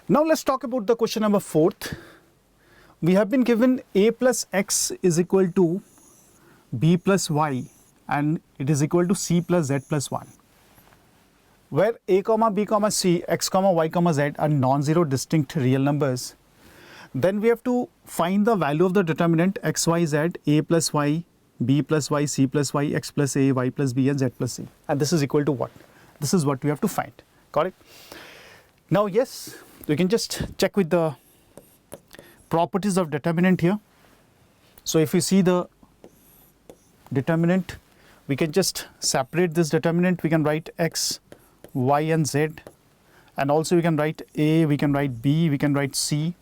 Now let's talk about the question number 4th. We have been given a plus x is equal to b plus y and it is equal to c plus z plus 1. Where a comma b comma c, x comma y comma z are non-zero distinct real numbers, then we have to find the value of the determinant x, y, z, a plus y, b plus y, c plus y, x plus a, y plus b and z plus c. And this is equal to what? This is what we have to find. Got it? Now yes, we can just check with the properties of determinant here. So if you see the determinant, we can just separate this determinant. We can write x, y and z, and also we can write a, we can write b, we can write c.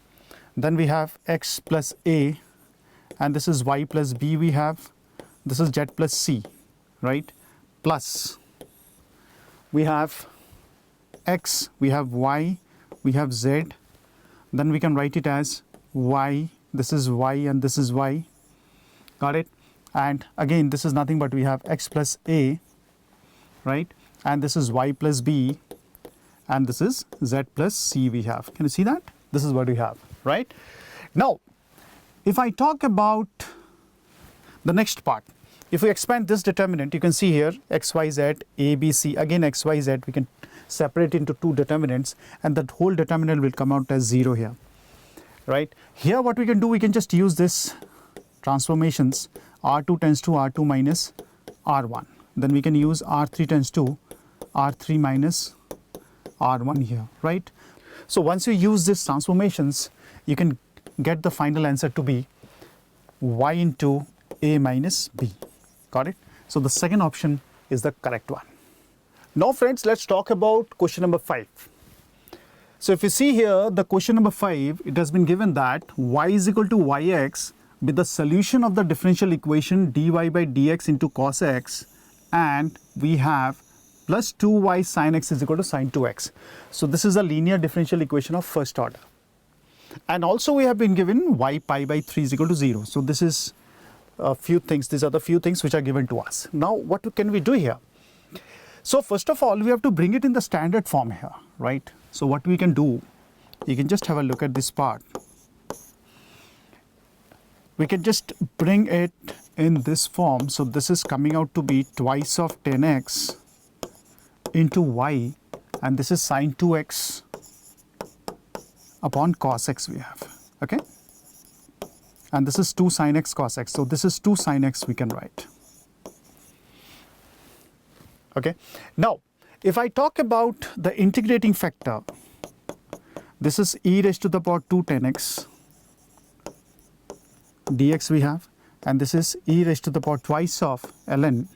Then we have x plus a, and this is y plus b we have, this is z plus c, right? Plus we have x, we have y, we have z, then we can write it as y, this is y and this is y, got it? And again this is nothing but we have x plus a, right? And this is y plus b and this is z plus c we have. Can you see that? This is what we have, right? Now if I talk about the next part, if we expand this determinant, you can see here x, y, z, a, b, c, again x, y, z, we can separate into two determinants and that whole determinant will come out as 0 here, right? Here what we can do, we can just use this transformations, r2 tends to r2 minus r1. Then we can use r3 tends to r3 minus r1 here, right? So once you use these transformations, you can get the final answer to be y into a minus b. Got it? So the second option is the correct one. Now friends, let's talk about question number 5. So if you see here, the question number 5, it has been given that y is equal to yx with the solution of the differential equation dy by dx into cos x, and we have plus 2y sin x is equal to sin 2x. So this is a linear differential equation of first order. And also we have been given y pi by 3 is equal to 0. So this is a few things, these are the few things which are given to us. Now what can we do here? So first of all, we have to bring it in the standard form here, right? So what we can do, you can just have a look at this part. We can just bring it in this form. So this is coming out to be twice of 10x into y, and this is sin 2x upon cos x we have, okay? And this is 2 sin x cos x. So this is 2 sin x we can write. Okay. Now, if I talk about the integrating factor, this is e raised to the power 2 10x dx we have, and this is e raised to the power twice of ln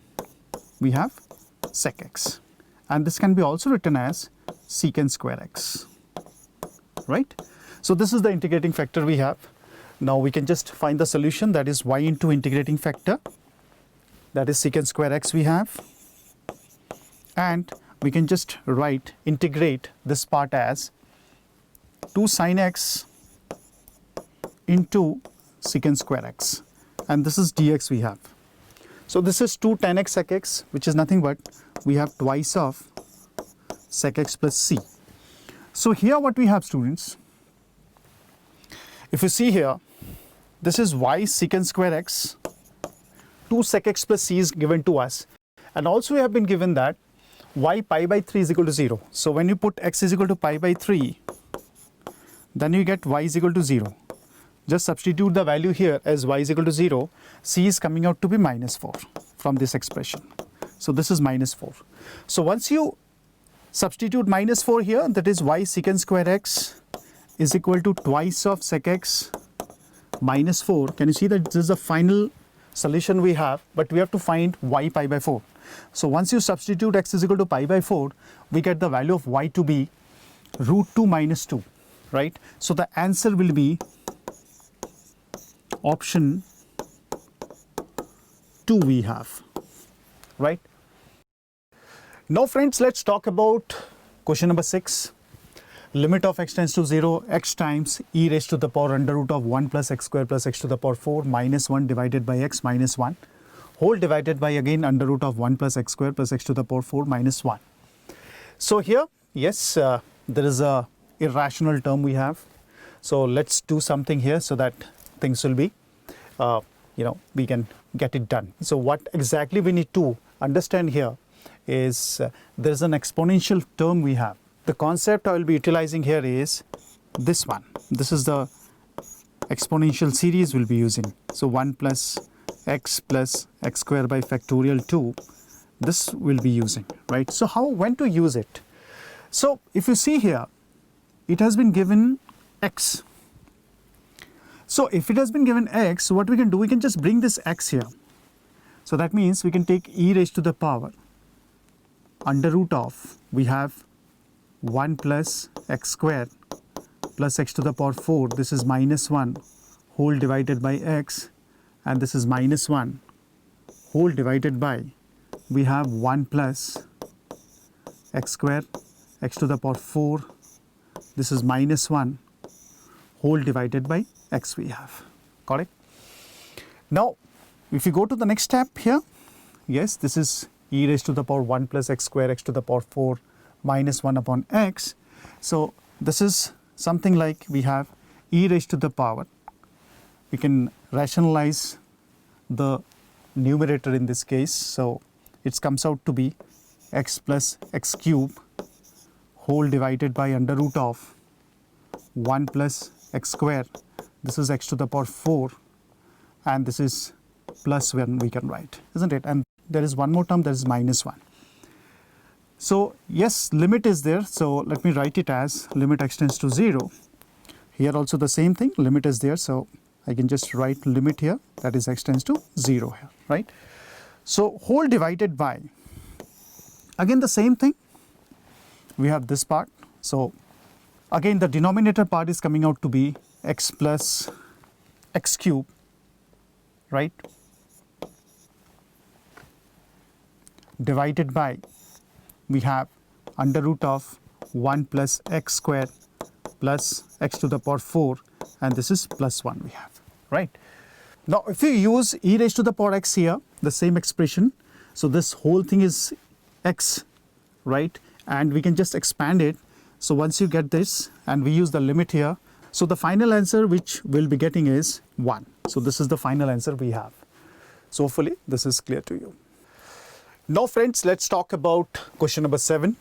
we have sec x, and this can be also written as secant square x, right? So this is the integrating factor we have. Now we can just find the solution, that is y into integrating factor, that is secant square x we have, and we can just write, integrate this part as 2 sin x into secant square x, and this is dx we have. So this is 2 tan x sec x, which is nothing but we have twice of sec x plus c. So here what we have, students, if you see here, this is y secant square x, 2 sec x plus c is given to us, and also we have been given that y pi by 3 is equal to 0. So when you put x is equal to pi by 3, then you get y is equal to 0. Just substitute the value here as y is equal to 0, c is coming out to be minus 4 from this expression. So this is minus 4. So once you substitute minus 4 here, that is y secant square x is equal to twice of sec x minus 4. Can you see that this is the final solution we have, but we have to find y pi by 4. So once you substitute x is equal to pi by 4, we get the value of y to be root 2 minus 2, right? So the answer will be option 2 we have, right? Now friends, let's talk about question number 6. Limit of x tends to 0, x times e raised to the power under root of 1 plus x square plus x to the power 4 minus 1 divided by x minus 1 whole divided by again under root of 1 plus x square plus x to the power 4 minus 1. So here, yes, there is a irrational term we have. So let's do something here so that things will be, we can get it done. So what exactly we need to understand here is there is an exponential term we have. The concept I will be utilizing here is this one. This is the exponential series we'll be using. So 1 plus x square by factorial 2, this we'll be using, right? So when to use it? So if you see here, it has been given x. So if it has been given x, what we can do, we can just bring this x here. So that means we can take e raised to the power under root of, we have 1 plus x square plus x to the power 4, this is minus 1 whole divided by x, and this is minus 1 whole divided by, we have 1 plus x square x to the power 4, this is minus 1 whole divided by x we have. Got it? Now if you go to the next step here, yes, this is e raised to the power 1 plus x square x to the power 4 minus 1 upon x. So this is something like we have e raised to the power. We can rationalize the numerator in this case. So it comes out to be x plus x cube whole divided by under root of 1 plus x square. This is x to the power 4, and this is plus 1 we can write, isn't it? And there is one more term, that is minus 1. So yes, limit is there. So let me write it as limit x tends to 0. Here also the same thing, limit is there. So I can just write limit here, that is x tends to 0 here, right? So whole divided by, again the same thing, we have this part. So again the denominator part is coming out to be x plus x cube, right, divided by, we have under root of 1 plus x square plus x to the power 4, and this is plus 1 we have, right? Now if you use e raised to the power x here, the same expression, so this whole thing is x, right, and we can just expand it. So once you get this and we use the limit here, so the final answer which we'll be getting is 1. So this is the final answer we have. So hopefully this is clear to you. Now friends, let's talk about question number 7.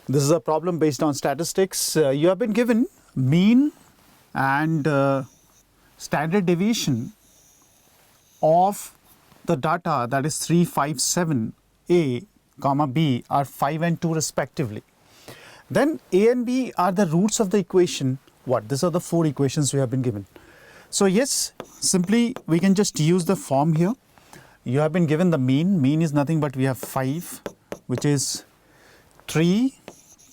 This is a problem based on statistics. You have been given mean and standard deviation of the data, that is 3, 5, 7, A, comma B are 5 and 2 respectively. Then A and B are the roots of the equation. What? These are the 4 equations we have been given. So yes, simply we can just use the form here. You have been given the mean. Mean is nothing but we have 5, which is 3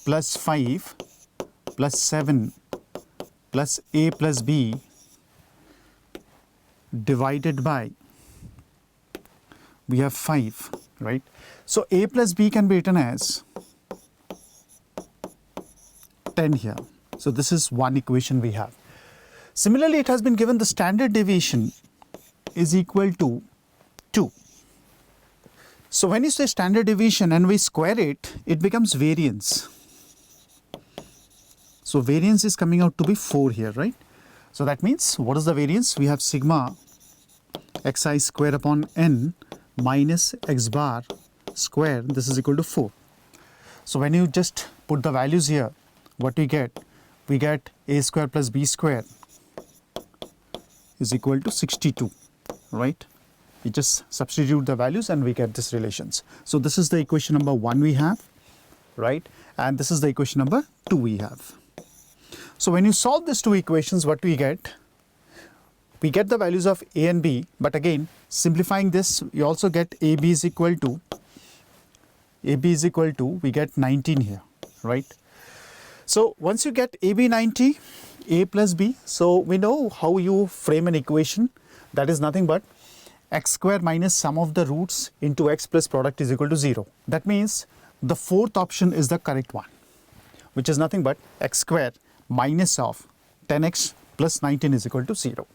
plus 5 plus 7 plus A plus B divided by, we have 5, right? So A plus B can be written as 10 here. So this is one equation we have. Similarly, it has been given the standard deviation is equal to 2. So when you say standard deviation and we square it, it becomes variance. So variance is coming out to be 4 here, right? So that means what is the variance? We have sigma xi square upon n minus x bar square, this is equal to 4. So when you just put the values here, what we get? We get a square plus b square is equal to 62, right? We just substitute the values and we get these relations. So this is the equation number 1 we have, right? And this is the equation number 2 we have. So when you solve these 2 equations, what we get? We get the values of a and b, but again simplifying this, you also get ab is equal to, we get 19 here, right? So once you get AB 90, A plus B, so we know how you frame an equation. That is nothing but x square minus sum of the roots into x plus product is equal to 0. That means the 4th option is the correct one, which is nothing but x square minus of 10x plus 19 is equal to 0.